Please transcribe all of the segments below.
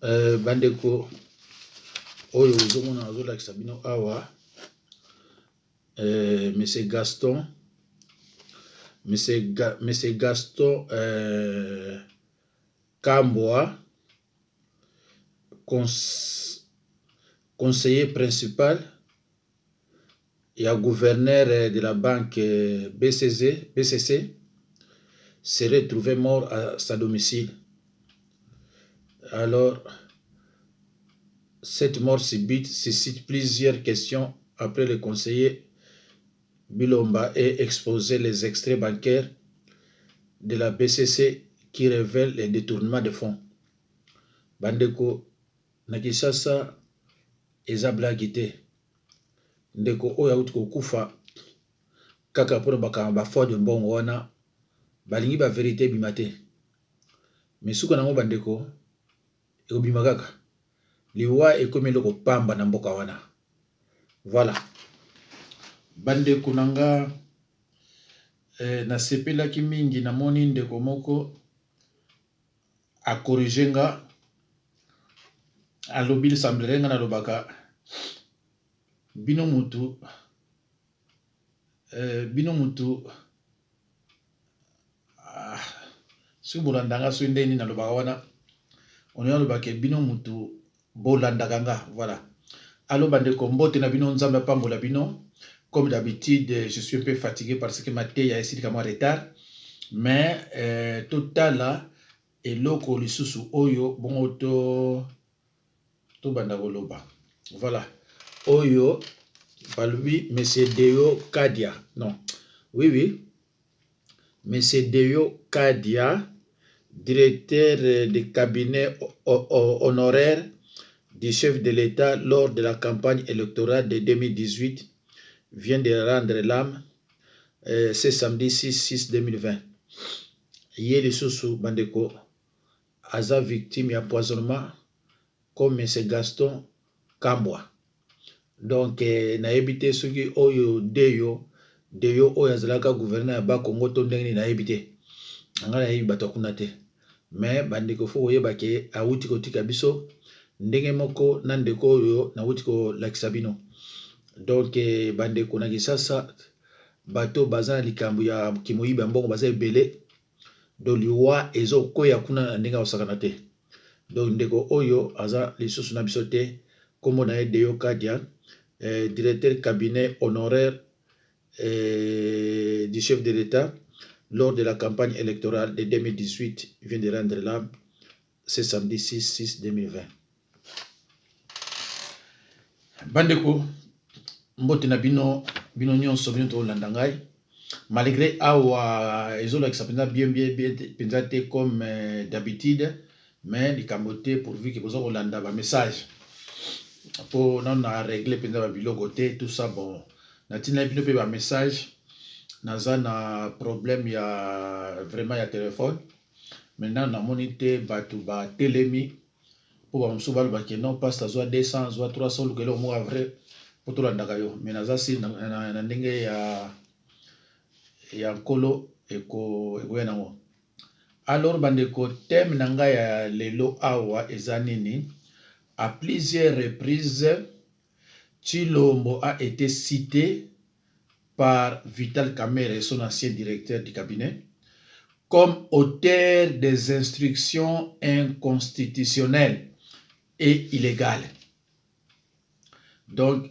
bandeko oyo ozomona azolakisa bino awa monsieur Gaston Kambwa, conseiller principal et gouverneur de la banque BCC, serait trouvé mort à sa domicile. Alors, cette mort subite suscite plusieurs questions après le conseiller Bilomba ait exposé les extraits bancaires de la BCC qui révèlent les détournements de fonds. Bandeko, nakisasa eza blague te. Ndeko oyo auti kokufa kaka mpona bakamba bafoi de mbongo wana balingi ba vérité bima te. Mais suka nango bandeko ekobima kaka. Liwa ekomi eloko pamba na mboka wana. Voilà. Bandeko nanga nasepelaki mingi namoni ndeko moko akorige nga alobi semblerait nga nalobaka bino mutu si bolandanga so ndeni nalobaka wana on alobaka bino mutu bolandaka nga. Voilà. Alors bandeko mbote na bino nzambe apambola bino. Comme d'habitude, je suis un peu fatigué parce que ma tête a essayé de me retard. Mais total et loko lisusu oyo bongo to bandagoloba. Voilà. Oyo Palubi monsieur Deo Kadia. Non. Oui. Monsieur Deo Kadia, directeur de cabinet honoraire du chef de l'État lors de la campagne électorale de 2018 vient de rendre l'âme ce samedi 6/6/2020. Hier, les sous bandeko aza victime d'empoisonnement comme M. Gaston Kambwa. Donc, na ebité ce qui oyo deyo oyo azalaka gouverneur ba Congo to ndenge na ebité. Ngala yebi batakuna te. Mais bandeko fo oyeba ke awuti kotika biso ndenge moko na ndeko oyo na wuti ko lakisa bino. Donc bandeko na kisasa bato bazana likambo ya kimoyiba mbongo baza ebele do liwa ezo koya kuna ndenge osakana te. Donc ndeko oyo aza lisusu na biso te kombo na Deo Kadia, directeur cabinet honoraire du chef de l'État lors de la campagne électorale de 2018 vient de rendre l'âme ce samedi 6/6/2020. Bandeko mbote na bino nyonso bino to landangai malgré awa ezolo exapenda bien penza te comme d'habitude mais likamote pourvu que bozo landa ba message pour non na régler penza ba biloko te tout ça bon na tina bino pe ba message naza na problème ya vraiment ya téléphone maintenant na monité batu ba telemi pour ba mso ba ke non passe soit 200 soit 300 le kelo mo vrai pour tout landaka yo mais naza si na ndenge ya nkolo eko nango. Alors bandeko thème nanga ya lelo awa ezanini à plusieurs reprises Tshilombo a été cité par Vital Kamerhe, son ancien directeur du cabinet, comme auteur des instructions inconstitutionnelles et illégales. Donc,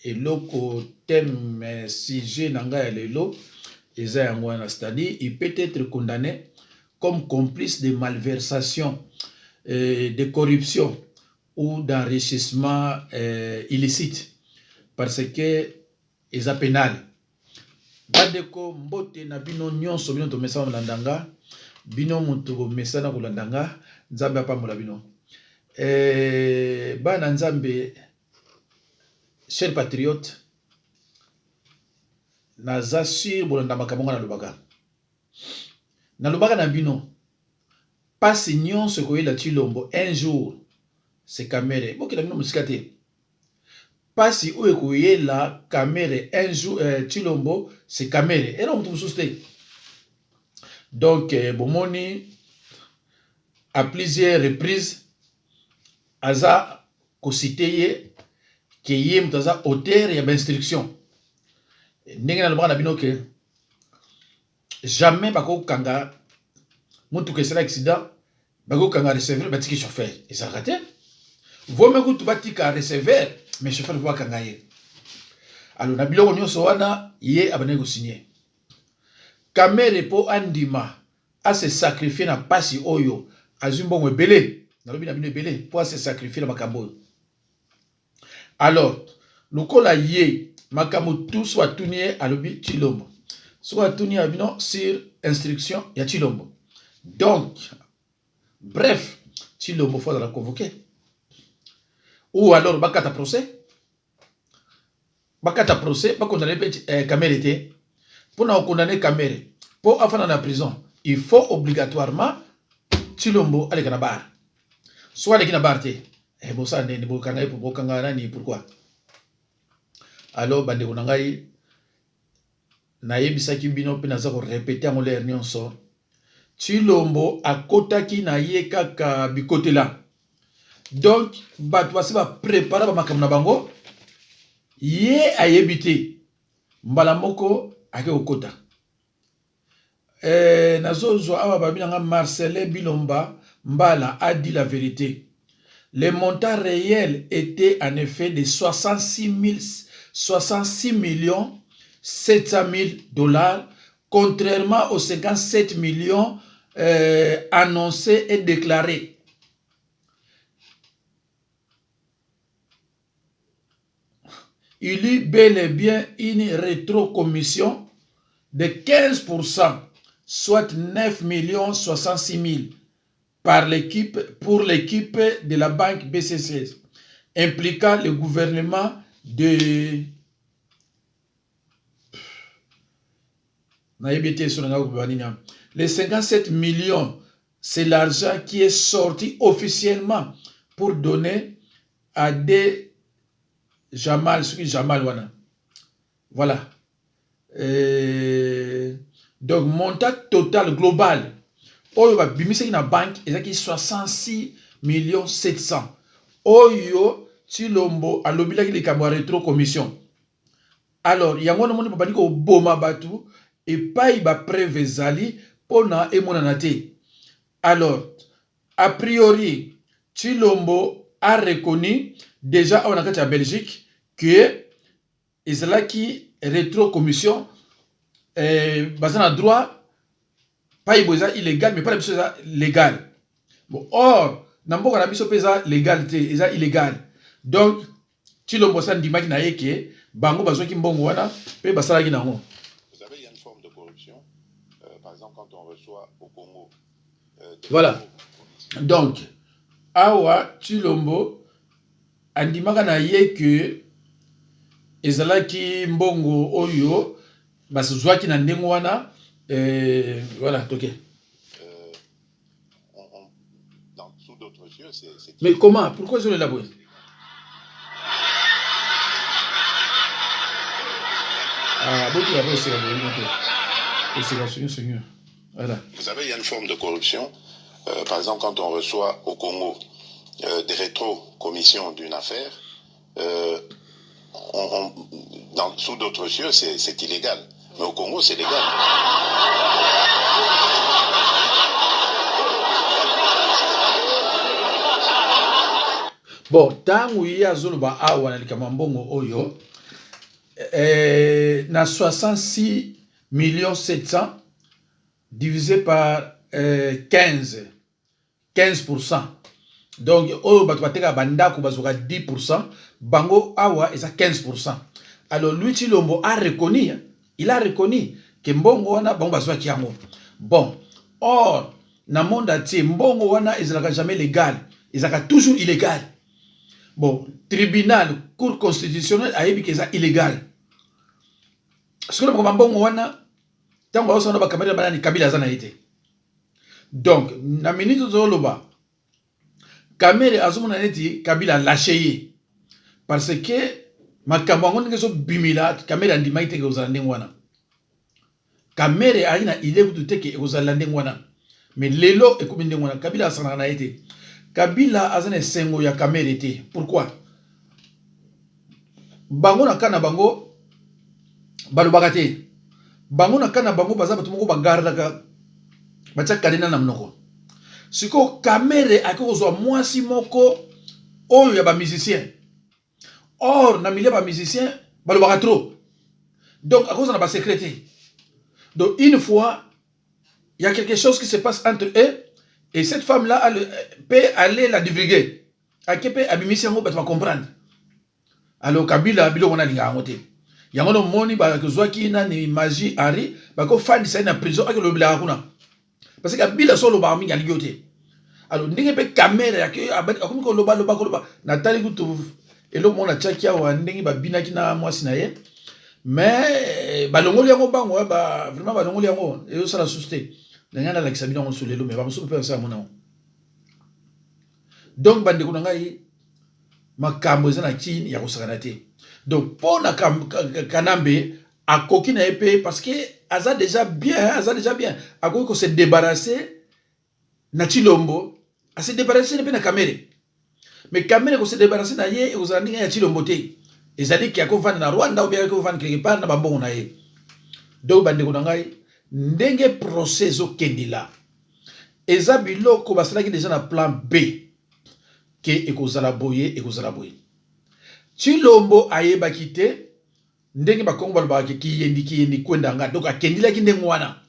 eloko thème sujet nanga ya lelo eza yango, c'est-à-dire il peut être condamné comme complice de malversation, de corruption ou d'enrichissement illicite parce que eza pénal. Bandeko mbote na bino nyonso bino to mesa landanga bino mutu mesa na kulandanga nzambe apambola bino. Bana nzambe, chers patriotes, naza sur bolanda makambo na lobaka. Na lobaka na bino pasi nyonso koyela Tshilombo un jour c'est Kamerhe. Boki na bino musika te. Pasi oyo koyela Kamerhe un jour Tshilombo c'est Kamerhe. Et non mutu mususu te. Donc bomoni à plusieurs reprises aza kosite ye ke ye mutu aza auteur ya instruction ndenge nalobaka na bino ke jamais bakokanga mutu kesala accident bakokanga receveur batiki chauffeur ezalaka te vome kutu batika receveur mais chauffeur mpo bakanga ye alors na biloko nyonso wana ye abandaki kosigné Kamere po andima ase sacrifier na pasi oyo azwi mbongo ebele nalobi na bino ebele po ase sacrifier na makambo oyo alors lokola ye makambo tuso atuni ye alobi Tshilombo soko atuni ya bino sur instruction ya Tshilombo donc bref Tshilombo faut la convoquer ou alors bakata procès bakondamne pe Kamere te pour condamner Kamere pour afana na prison il faut obligatoirement Tshilombo aleka na bar soit aleki na bar te bosa ndeni bokanga pour bokanga nani pourquoi alors bandeko na ngai nayebisaki bino mpe naza korepete yango lere nyonso Tshilombo akotaki na ye kaka bikotela donc bato basi baprépara bamakambo na bango ye ayebi te mbala moko ake kokota nazozwa awa babinanga Marcelin Bilomba Mbala a dit la vérité. Le montant réel était en effet de 66 millions 700 000 dollars, contrairement aux 57 millions annoncés et déclarés. Il y eut bel et bien une rétrocommission de 15%, soit 9 66 000 pour l'équipe de la banque BCC, impliquant le gouvernement de... Les 57 millions, c'est l'argent qui est sorti officiellement pour donner à des Jamal, voilà. Donc, montant total global, Oyo bimiseki na banque, ezaki 66 millions 700. Oyo, Tshilombo, alobilaki likambo rétro commission. Alors, yango na moni babandi ko boma batu, et pas ba preuve zali, pona emonana te. Alors, a priori, Tshilombo a reconnu déjà en Akati à Belgique que ezalaki rétro commission basé en droit pas illégal mais pas légal. Bon, or namboka na biso pesa légalité eza illégal. Donc Tshilombo sa ndimaki na yeke bango bazoki mbongo wana pe basalaki nango. Vous savez, il y a une forme de corruption par exemple quand on reçoit au Congo voilà. Donc awa Tshilombo andimaka na yeke ezalaki mbongo oyo basozwaki na ndengo wana voilà, ok. Sous d'autres yeux, c'est... Mais comment? Pourquoi ils ont élaboré? Voilà. Vous savez, il y a une forme de corruption. Par exemple, quand on reçoit au Congo des rétro-commissions d'une affaire, sous d'autres yeux, c'est illégal. Mais au Congo, c'est légal. Bon, tangu ya zoloba awa na likamambongo oyo, na 66 millions 700 divisé par 15%. Donc, oyo batu bateka bandako bazoka 10%, bango awa eza 15%. Alors, lui Tshilombo a reconnu, il a reconnu que mbongo wana bango bazwa kiango. Bon, or, na monde atier, mbongo wana ezalaka jamais légal, ezalaka toujours illégal. Bon, tribunal, cour constitutionnelle a dit que c'est illégal. Parce que le mbongo wana, tant que on a caméra banani Kabila zana été. Donc, na minute zoloba, caméra azumuna neti Kabila lâché parce que makambo ngo ngeso bimila caméra ndima ite ko zalande ngwana. Caméra aina ile kutu teke ko zalande ngwana. mais lelo ekomi ndenge wana Kabila asanaka na ye te. Kabila aza na esengo ya kamere te. Pourquoi? Bango na kana bango balobaka te. Bango na kana bango baza bato moko bagardaka batia kadena na mnoko. Siko kamere akozwa mwasi moko oyo ya ba musicien. Or na milieu ba musicien balobaka trop. Donc à cause de la sécurité. Donc une fois il y a quelque chose qui se passe entre eux et cette femme là peut aller la divulguer. À qui peut abimisi yango tu vas comprendre. Alors Kabila bilo wana linga ngote. Yango no moni ba kozwaki na ni magie ari ba ko fandi sa na prison akelo bila kuna. Parce que Kabila solo ba minga ligote. Alors ndenge pe caméra yake akomi ko loba natali kutu elo mona chakia wa ndenge ba binaki na mwasi na ye. Mais balongoli yango bango vraiment balongoli yango et ça la société. Ndanga la kisabina on solelo mais ba so pe ça mona. Donc bande ko ngai makambo ezana kini ya kosakana te. Donc pour na kanambe akoki na épée parce que aza déjà bien akoki ko se débarrasser na Chilombo a se débarrasser de na caméra. Mais caméra ko se débarrasser na ye aux andinga ya Chilombo te. Ezali ki akovanda na Rwanda ou bien akovanda quelque part na bambongo na ye. Donc bande ko ngai ndenge procès o kendila. Eza biloko basalaki déjà na plan B ke ekozala boye. Chilombo ayeba kite ndenge bakongo balobaka ki yendi kwenda nga donc akendila ki ndenge wana.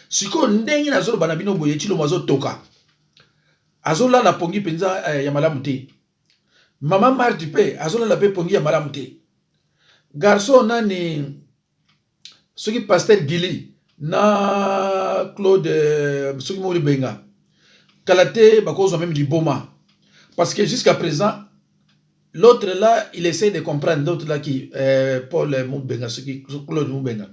Siko ndenge na zolo bana bino boye Chilombo azotoka. Azola la pongi penza ya malamu te. Mama Mardi pe azola la pe pongi ya malamu te. Garçon nani soki pasteur Gili na Claude soki mori benga. Kalate bakozo même du boma. Parce que jusqu'à présent l'autre là il essaie de comprendre l'autre là qui Paul Moubenga soki Claude Moubenga.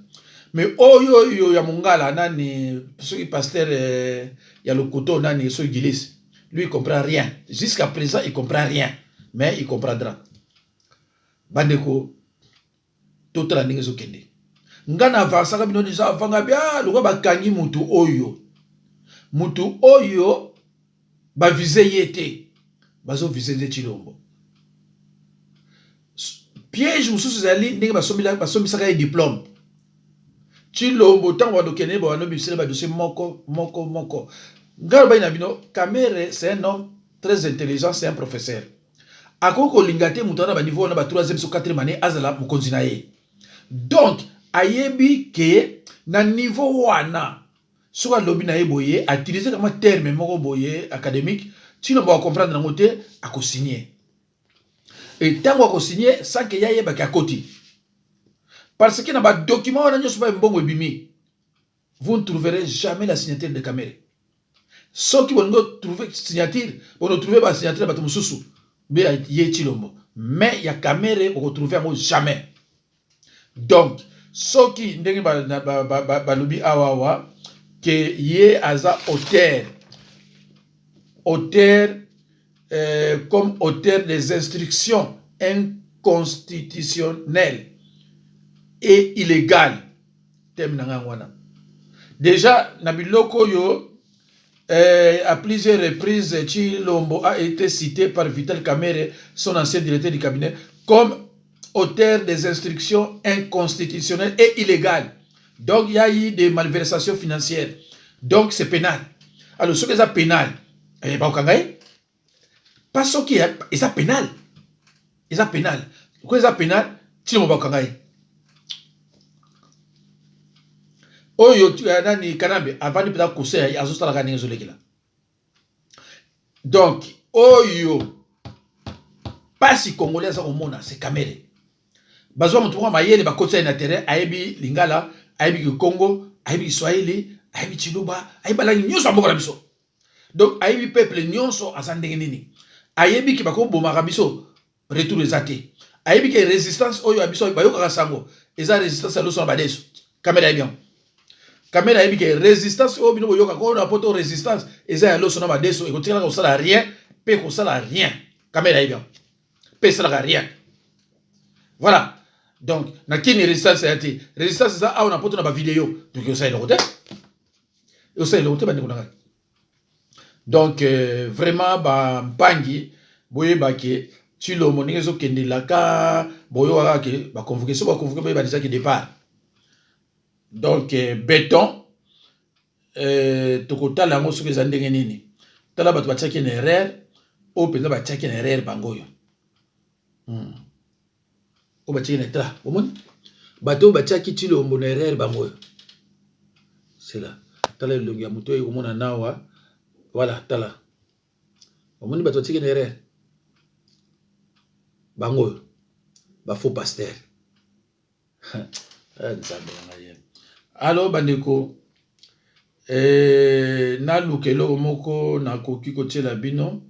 Mais oyo ya mungala nani soki pasteur ya lokoto nani soki Gilis. Lui, il ne comprend rien. Jusqu'à présent, il ne comprend rien. Mais il comprendra. Bandeko, tout la nige zokende. Ngana vasaka bino déjà vanga bia, luka bakangi mutu oyo. Mutu oyo, ba vise yete. Bazo vise de Chilombo. Piège mususu zali, ndenge basomi saka ye diplôme. Chilombo, tant wado kene, ba wano bisele ba dossier moko. Kamere, c'est un homme très intelligent, c'est un professeur. Akoko lingate mutana ba niveau na ba 3e so 4e année azala mukonzi na ye. Donc ayebi ke na niveau wana soka lobi na ye boye a utiliser comme terme moko boye académique, tu ne vas comprendre na ngote ako signer. Et tango ako signer sans que yaye ba ka koti. Parce que na ba document wana nyoso ba mbongo ebimi. Vous ne trouverez jamais la signature de Kamere. Ceux qui vont trouver signature, vont trouver la signature de Mususu, mais il y a Chilombo. Mais il y a Kamere, on ne retrouve jamais. Donc, ceux qui balobi awawa, que y aza auteur comme auteur des instructions inconstitutionnelles et illégales. Déjà, Nabiloko yo. À plusieurs reprises, Chilombo a été cité par Vital Kamerhe, son ancien directeur du cabinet, comme auteur des instructions inconstitutionnelles et illégales. Donc, il y a eu des malversations financières. Donc, c'est pénal. Alors, ce qui est pénal, pas ce qui est pénal. C'est pénal. Pourquoi c'est pénal? Chilombo Bakangaï. Oyo tu as ni kanambe avant de peut-être conseil à la gagner sur l'équipe. Donc oyo pas si congolais ça au monde c'est Kamere. Bazo mutu kwa mayele ba conseil na terrain aibi lingala aibi Congo aibi Swahili aibi Chiluba aibi la nyonso mboka na biso. Donc aibi peuple nyonso asandenge nini. Aibi ki bako bomaka biso retour des athées. Aibi ki résistance oyo abiso bayoka sango. Eza résistance à l'eau sur badeso. Kamere bien. Kamera a dit que résistance au bino yoka ko na poto résistance eza ya loso na badeso e ko tika ko sala rien pe ko sala rien Kamera a bien pe sala rien voilà donc na kini résistance a été résistance ça a on a poto na ba vidéo donc yo ça le côté bande ko na Donc, vraiment, Mpangi, boye bake, Chilo moningezo kende laka, boyo wake, convoqué, so convoqué, boye déjà qui départ. Donc, béton, tokota lango soki eza ndenge nini. Tala bato batiaki une erreur, o penza batiaki une erreur bangoyo. O batiaki une erreur. Omoni? Bato batiaki Chilo mbona erreur bangoyo. C'est là. Tala le ya muto yo mona nawa. Voilà, tala. Omoni bato batiaki une erreur. Bangoyo. Ba faux pasteur. Alors bandeko na lukelo moko na koki kotiela bino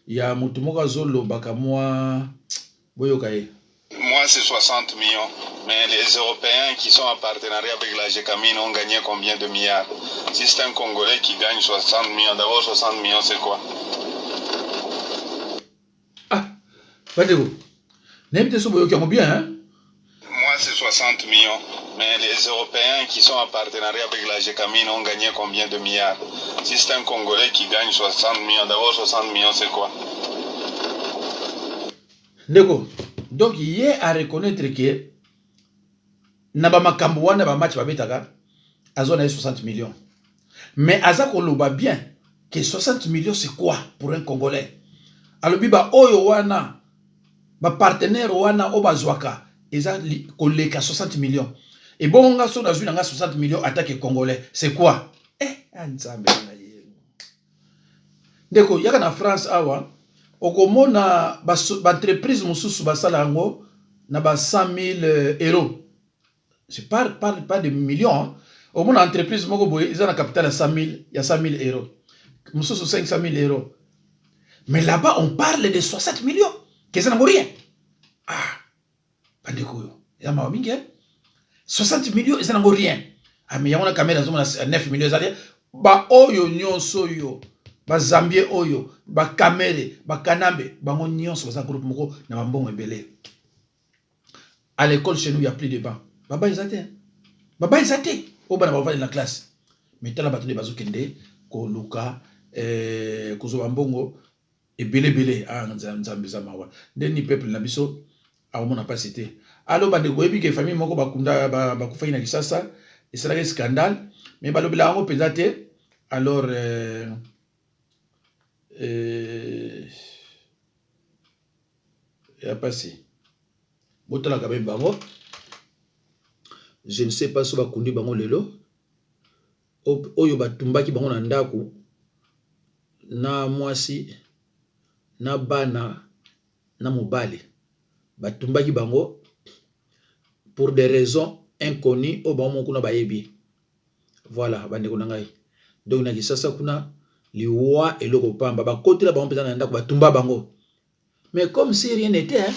ya mutu moko azolobaka mwa boyoka ye. Moi, c'est 60 millions. Mais les Européens qui sont en partenariat avec la GECAMINE ont gagné combien de milliards? Si c'est un Congolais qui gagne 60 millions, d'abord 60 millions, c'est quoi? Ah, bandeko. N'aimez pas boyoka mo bien, hein? Moi, c'est 60 millions. Mais les Européens qui sont en partenariat avec la GECAMINE ont gagné combien de milliards? Si c'est un Congolais qui gagne 60 millions, d'abord 60 millions, c'est quoi? D'accord. Donc, il y a à reconnaître que Nabama Kambouana, ba match babetaka, azona 60 millions. Mais Azako loba bien que 60 millions, c'est quoi pour un Congolais? Alors, biba oyo wana, ba partenaire wana obazwaka, eza koleka 60 millions. Et bon, on a 60 millions attaque Congolais. C'est quoi? Ndeko, yaka na France awa, okomona ba entreprise mususu basala ngo na ba 100 000 euros. C'est pas de millions. Hein. Au moins, entreprise moko boye, ils ont un capital à 100 000, il y a 100 000 euros. Mususu 500 000 euros. Mais là-bas, on parle de 60 millions. Qu'est-ce que ça n'a rien? Ah, pas de couilles. Il y a ma mingue. 60 millions, ça n'a rien. Ah, mais il y a une caméra à 9 millions. Ba oyo nyonso yo. Ba Zambie oyo. Ba Kamere. Ba Kanambe. Ba nyonso ça groupe moko na ba mbongo ebele. À l'école chez nous, il n'y a plus de bancs. Baba Izate. Baba Izate. Au bas de la classe. Mais t'as la bataille de Bazokende, Ko Luka, Kozo Bambongo, et Bele. Ah, Nzambizamawa. Deni peuple Nabiso, a on n'a pas cité. Alors, bande goebi que famille moko bakunda bakufa ina kisasa, et c'est un scandale. Mais balobela ngo pesate. Alors, il y a passé. Botala kabe bango. Je ne sais pas si va conduire bango lelo. Oyo batumbaki bango na ndako na mwasi na bana na mobali batumbaki bango pour des raisons inconnues au bango kuna bayebi. Voilà bandeko na ngai. Donc na kisasa kuna liwa eloko pamba bakoti la bango peza na ndako batumba bango. Mais comme si rien n'était hein.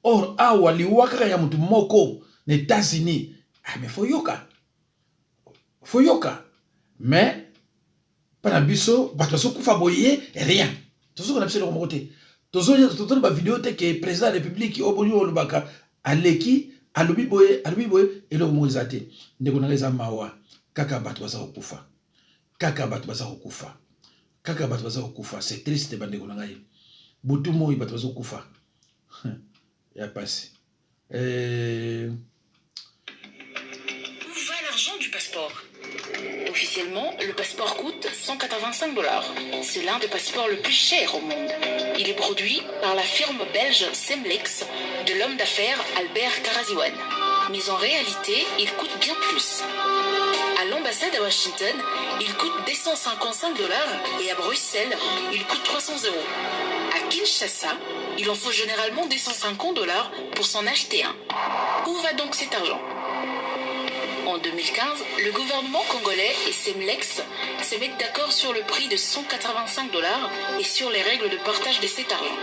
Or awa liwa kaka ya mutu moko les États-Unis. Ah mais foyoka. Mais pas biso batoso kufa boye rien. Tozo na biselo komote. Tozo ba vidéo te que président de la République obonyo olubaka aleki alubi boye elo moizate. Ndeko na ngeza mawa kaka bato baza kokufa. C'est triste bandeko na ngai. Butu moyi bato baza kokufa. Ya passé. Où va l'argent du passeport? Officiellement, le passeport coûte 185 $. C'est l'un des passeports le plus chers au monde. Il est produit par la firme belge Semlex de l'homme d'affaires Albert Karaziwan. Mais en réalité, il coûte bien plus. À l'ambassade à Washington, il coûte 255 $ et à Bruxelles, il coûte 300 €. À Kinshasa, il en faut généralement 250 $ pour s'en acheter un. Où va donc cet argent? En 2015, le gouvernement congolais et Semlex se mettent d'accord sur le prix de 185 $ et sur les règles de partage de cet argent.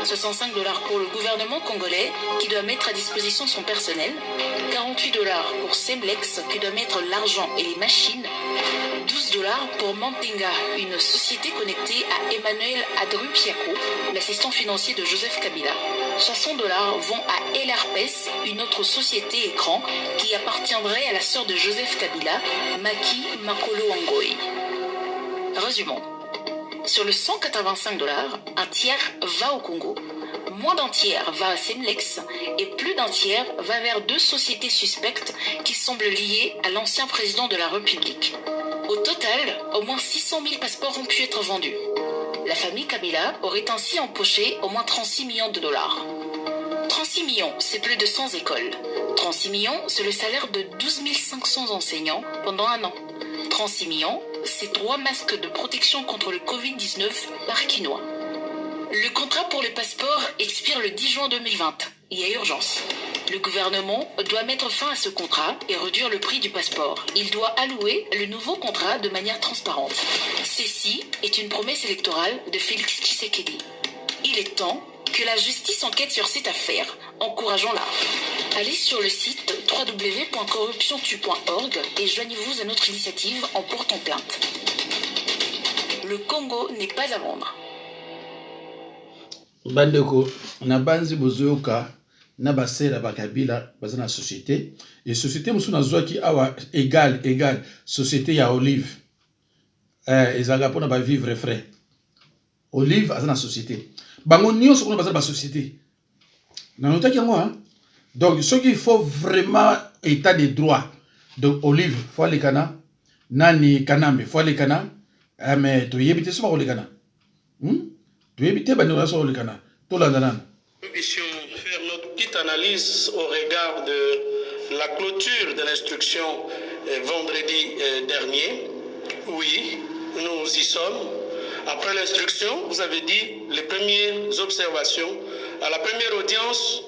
65 $ pour le gouvernement congolais qui doit mettre à disposition son personnel, 48 $ pour Semlex qui doit mettre l'argent et les machines, 12 $ pour Mantenga, une société connectée à Emmanuel Adrupiako, l'assistant financier de Joseph Kabila. 60 $ vont à LRPS, une autre société écran qui appartiendrait à la sœur de Joseph Kabila, Maki Makolo Ngoy. Résumons. Sur le 185 $, un tiers va au Congo, moins d'un tiers va à Semlex et plus d'un tiers va vers 2 sociétés suspectes qui semblent liées à l'ancien président de la République. Au total, au moins 600 000 passeports ont pu être vendus. La famille Kabila aurait ainsi empoché au moins 36 millions de dollars. 36 millions, c'est plus de 100 écoles. 36 millions, c'est le salaire de 12 500 enseignants pendant un an. 36 millions, c'est 3 masques de protection contre le Covid-19 par quinoa. Le contrat pour le passeport expire le 10 juin 2020. Il y a urgence. Le gouvernement doit mettre fin à ce contrat et réduire le prix du passeport. Il doit allouer le nouveau contrat de manière transparente. Ceci est une promesse électorale de Félix Tshisekedi. Il est temps que la justice enquête sur cette affaire. Encourageons-la. Allez sur le site www.corruptiontue.org et joignez-vous à notre initiative en portant plainte. Le Congo n'est pas à vendre. Bandeko, na banzi bozoyoka na basera bakabila baza na société et société musu na zwaki awa égal société ya Olive ezanga pona ba vivre frais. Olive aza na société bango nyonso kuna baza ba société na notaki yango hein. Donc ce qu'il faut vraiment état de droit. Donc Olive faut les kana nani kanambe faut les kana mais to yebite so ba les kana nous puissions faire notre petite analyse au regard de la clôture de l'instruction vendredi dernier. Oui, nous y sommes. Après l'instruction, vous avez dit les premières observations. À la première audience,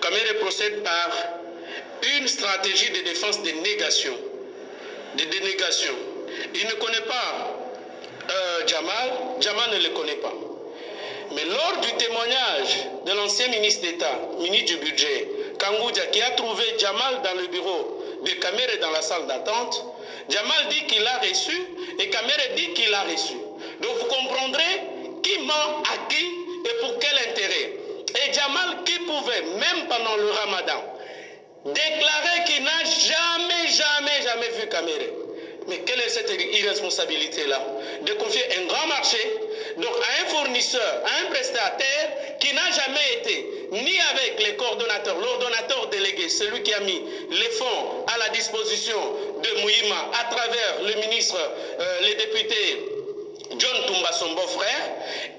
Kamere procède par une stratégie de défense des négations, des dénégations. Il ne connaît pas Jamal ne le connaît pas. Mais lors du témoignage de l'ancien ministre d'État, ministre du Budget, Kangoudia, qui a trouvé Jamal dans le bureau de Kamere dans la salle d'attente, Jamal dit qu'il a reçu et Kamere dit qu'il a reçu. Donc vous comprendrez qui ment à qui et pour quel intérêt. Et Jamal qui pouvait, même pendant le Ramadan, déclarer qu'il n'a jamais vu Kamere. Mais quelle est cette irresponsabilité-là? De confier un grand marché donc à un fournisseur, à un prestataire qui n'a jamais été ni avec les coordonnateurs, l'ordonnateur délégué, celui qui a mis les fonds à la disposition de Mouima à travers le ministre, le député John Toumba, son beau-frère,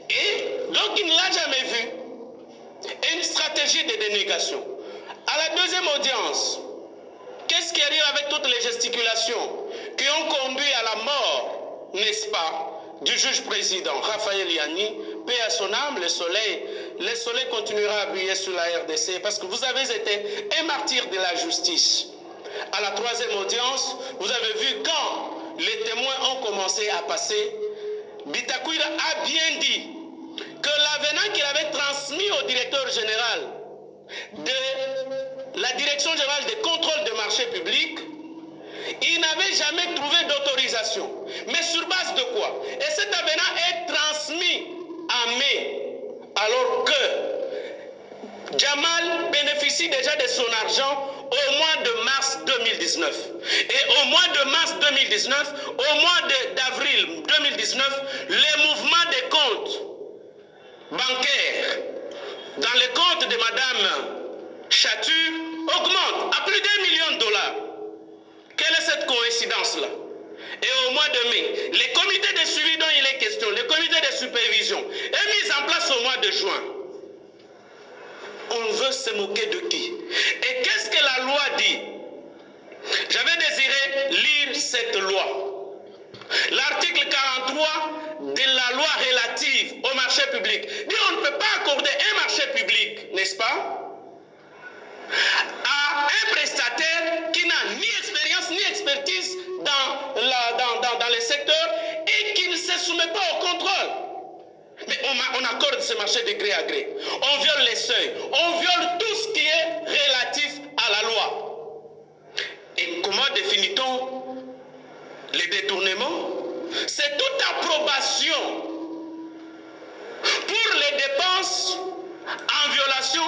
et donc il ne l'a jamais vu. Une stratégie de dénégation. À la deuxième audience, qu'est-ce qui arrive avec toutes les gesticulations qui ont conduit à la mort, n'est-ce pas, du juge président Raphaël Yanni, paix à son âme, le soleil continuera à briller sur la RDC parce que vous avez été un martyr de la justice. À la troisième audience, vous avez vu quand les témoins ont commencé à passer, Bitakwira a bien dit que l'avenant qu'il avait transmis au directeur général de la Direction générale des contrôles de marchés publics, il n'avait jamais trouvé d'autorisation. Mais sur base de quoi? Et cet avenant est transmis en mai, alors que Jamal bénéficie déjà de son argent au mois de mars 2019. Et au mois de mars 2019, au mois d'avril 2019, les mouvements des comptes bancaires dans les comptes de Madame Chatur augmentent à plus d'1 million de dollars. Quelle est cette coïncidence-là? Et au mois de mai, les comités de suivi dont il est question, les comités de supervision, est mis en place au mois de juin. On veut se moquer de qui? Et qu'est-ce que la loi dit? J'avais désiré lire cette loi. L'article 43 de la loi relative au marché public dit qu'on ne peut pas accorder un marché public, n'est-ce pas, à un prestataire qui n'a ni expérience ni expertise dans les secteurs et qui ne se soumet pas au contrôle. Mais on accorde ce marché de gré à gré. On viole les seuils. On viole tout ce qui est relatif à la loi. Et comment définit-on les détournements? C'est toute approbation pour les dépenses en violation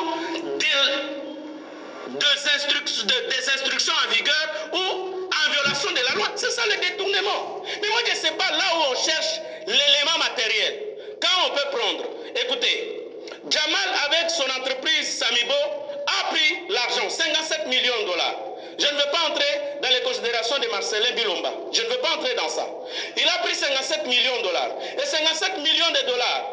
des instructions en vigueur ou en en violation de la loi. C'est ça le détournement. Mais moi, je ne sais pas là où on cherche l'élément matériel. Quand on peut prendre, écoutez, Jamal avec son entreprise Samibo a pris l'argent, 57 millions de dollars. Je ne veux pas entrer dans les considérations de Marcelin Bilomba. Je ne veux pas entrer dans ça. Il a pris 57 millions de dollars. Et 57 millions de dollars,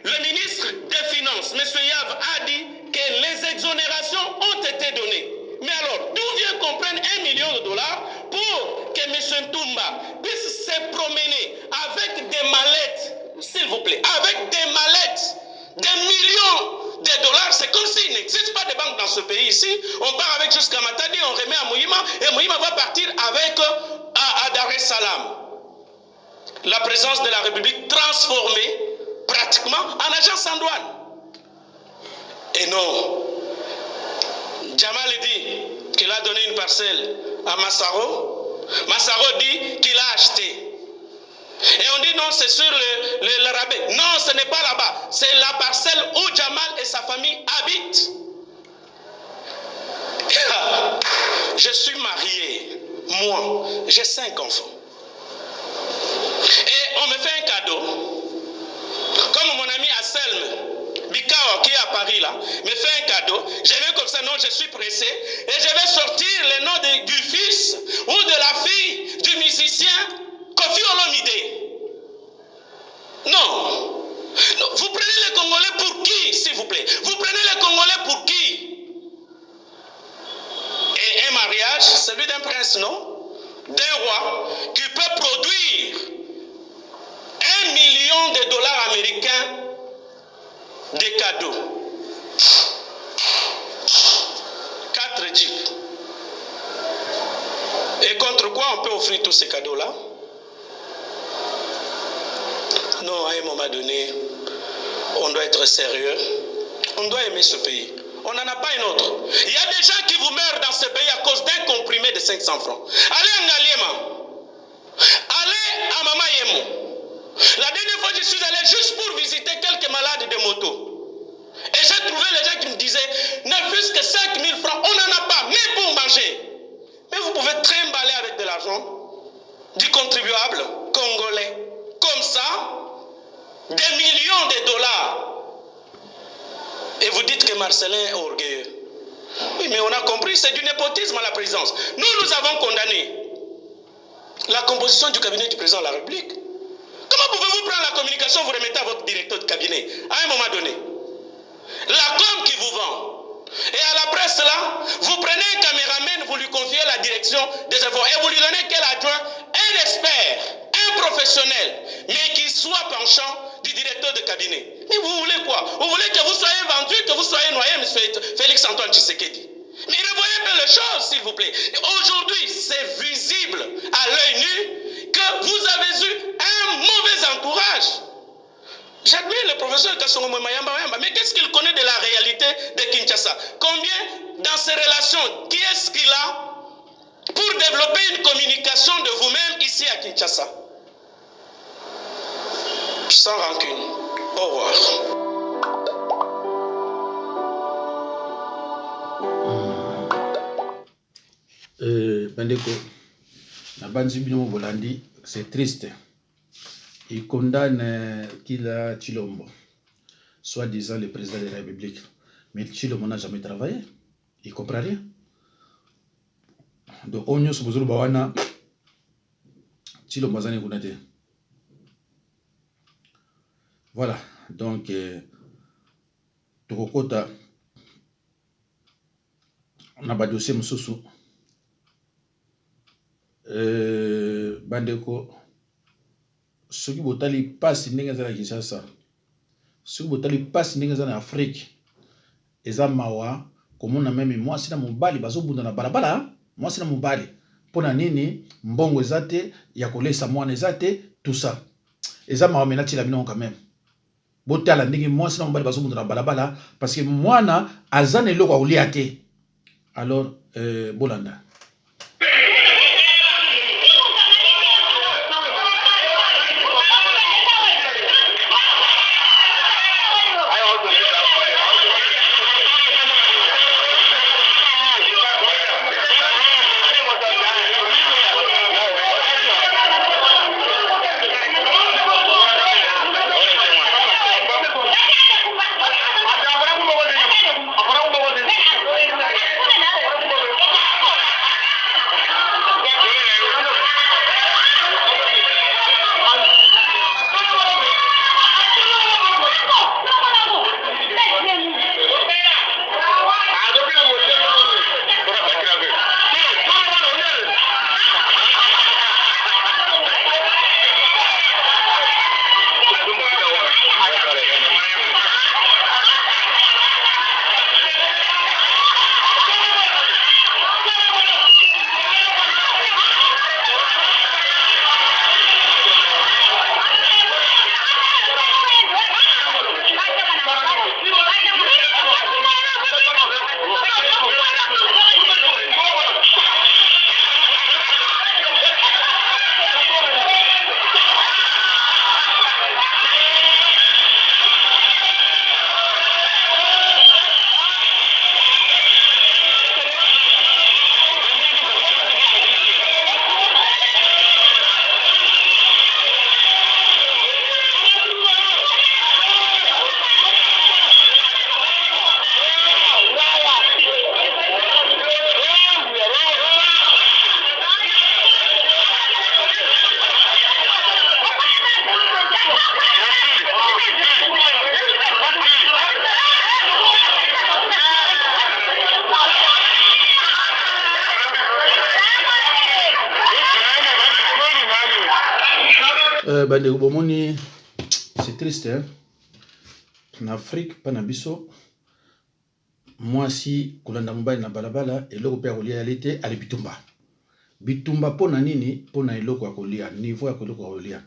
le ministre des Finances, M. Yav, a dit que les exonérations ont été données. Mais alors, d'où vient qu'on prenne 1 million de dollars pour que M. Ntoumba puisse se promener avec des mallettes, s'il vous plaît, avec des mallettes, des millions de dollars? C'est comme s'il n'existe pas de banque dans ce pays ici. On part avec jusqu'à Matadi, on remet à Mouyima, et Mouyima va partir avec à Dar es Salaam. La présence de la République transformée pratiquement en agence sans douane. Et non. Jamal dit qu'il a donné une parcelle à Massaro. Massaro dit qu'il a acheté. Et on dit non, c'est sur le rabais. Non, ce n'est pas là-bas. C'est la parcelle où Jamal et sa famille habitent. Je suis marié. Moi, j'ai 5 enfants. Et on me fait un cadeau. Comme mon ami Asselme Bikao, qui est à Paris là, me fait un cadeau. Je vais comme ça, non, je suis pressé. Et je vais sortir le nom du fils ou de la fille du musicien Kofi Olomide. Non. Vous prenez les Congolais pour qui, s'il vous plaît? Vous prenez les Congolais pour qui? Et un mariage, celui d'un prince, non? D'un roi qui peut produire 1 million de dollars américains de cadeaux. 4 jeeps. Et contre quoi on peut offrir tous ces cadeaux-là? Non, à un moment donné, on doit être sérieux. On doit aimer ce pays. On n'en a pas un autre. Il y a des gens qui vous meurent dans ce pays à cause d'un comprimé de 500 francs. Allez à Ngaliema. Allez à Mama Yemo. La dernière fois, je suis allé juste pour visiter quelques malades de moto. Et j'ai trouvé les gens qui me disaient, ne fût-ce que 5 000 francs, on n'en a pas, même pour manger. Mais vous pouvez trimballer avec de l'argent du contribuable congolais. Comme ça, des millions de dollars. Et vous dites que Marcelin est orgueilleux. Oui, mais on a compris, c'est du népotisme à la présidence. Nous avons condamné la composition du cabinet du président de la République. Comment pouvez-vous prendre la communication, vous remettez à votre directeur de cabinet, à un moment donné? La com qui vous vend. Et à la presse là, vous prenez un caméraman, vous lui confiez la direction des efforts et vous lui donnez quel adjoint? Un expert, un professionnel, mais qui soit penchant du directeur de cabinet. Mais vous voulez quoi? Vous voulez que vous soyez vendu, que vous soyez noyé, M. Félix Antoine Tshisekedi? Mais revoyez un peu les choses, s'il vous plaît. Aujourd'hui, c'est visible à l'œil nu que vous avez eu un mauvais entourage. J'admire le professeur Kassongo Mayamba, mais qu'est-ce qu'il connaît de la réalité de Kinshasa? Combien dans ses relations, qui est-ce qu'il a pour développer une communication de vous-même ici à Kinshasa? Sans rancune. Au revoir. Bandeko, Nabanzi Bino Bolandi, c'est triste. Il condamne Kila Chilombo, soi-disant le président de la République. Mais Chilombo n'a jamais travaillé. Il ne comprend rien. Donc, on y a besoin de Chilombo Zane Gounate. Voilà. Donc, Tokokota, on a dossier Moussou. Bandeko. Ceux qui botali passe ndenge za Kinshasa, ceux qui botali passe ndenge za Afrique, eza mawa komona même moi sina mobali bazobunda na balabala, moi sina mobali pona nini mbongo ezate ya kolesa mwana ezate tout ça. Eza mawa menati la bino quand même. Botala ndenge moi sina mobali bazobunda na balabala parce que mwana azana eloko akolia te. Alors Bolanda Bande bomoni, c'est triste, hein. En Afrique, pas na biso. Moi, si kolanda mobali na balabala, eloko pe akolia yalite, ale bitumba. Bitumba pona nini, pona eloko akolia, niveau ya koloko akolia.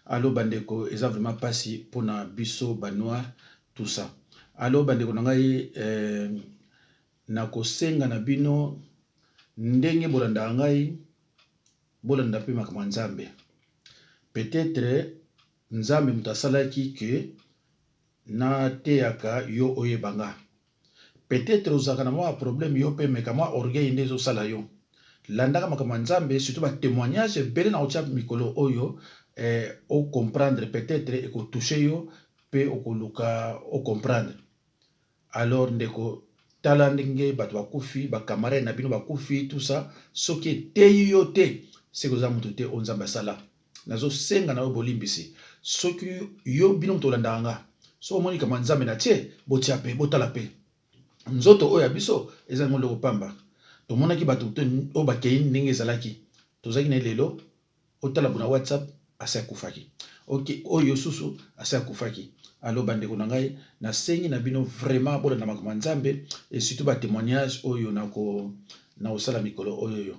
Allo bandeko, eza vraiment pasi pona biso, banois, tout ça. Allo bandeko nangai, na kosenga na bino, ndenge bolanda ngai, bolanda pe makambo nzambe. Peut-être nzambe mutasalaki ke na teaka yo oyebanga. Peut-être ozaka na mwa problème yo pe meka mwa orgueil ndezo sala yo. Landaka makambo nzambe surtout ba témoignage belé na otia mikolo oyo o comprendre peut-être et ko toucher yo pe o koluka o comprendre. Alors ndeko tala ndenge bato bakufi ba camarade na bino bakufi tout ça soki te yo te c'est que za mutu te onzamba sala. Nazo senga na bolimbisi soki yo bino mtolanda nga so moni kama nzambe na tie botia pe botala pe nzoto oya biso eza ngolo kopamba to monaki bato o bakei ndenge ezalaki tozaki na lelo otala buna WhatsApp asa kufaki OK oyo susu asa kufaki allo bande ko ngai na sengi na bino vraiment bola na makambo nzambe et surtout ba témoignage oyo na osala mikolo oyo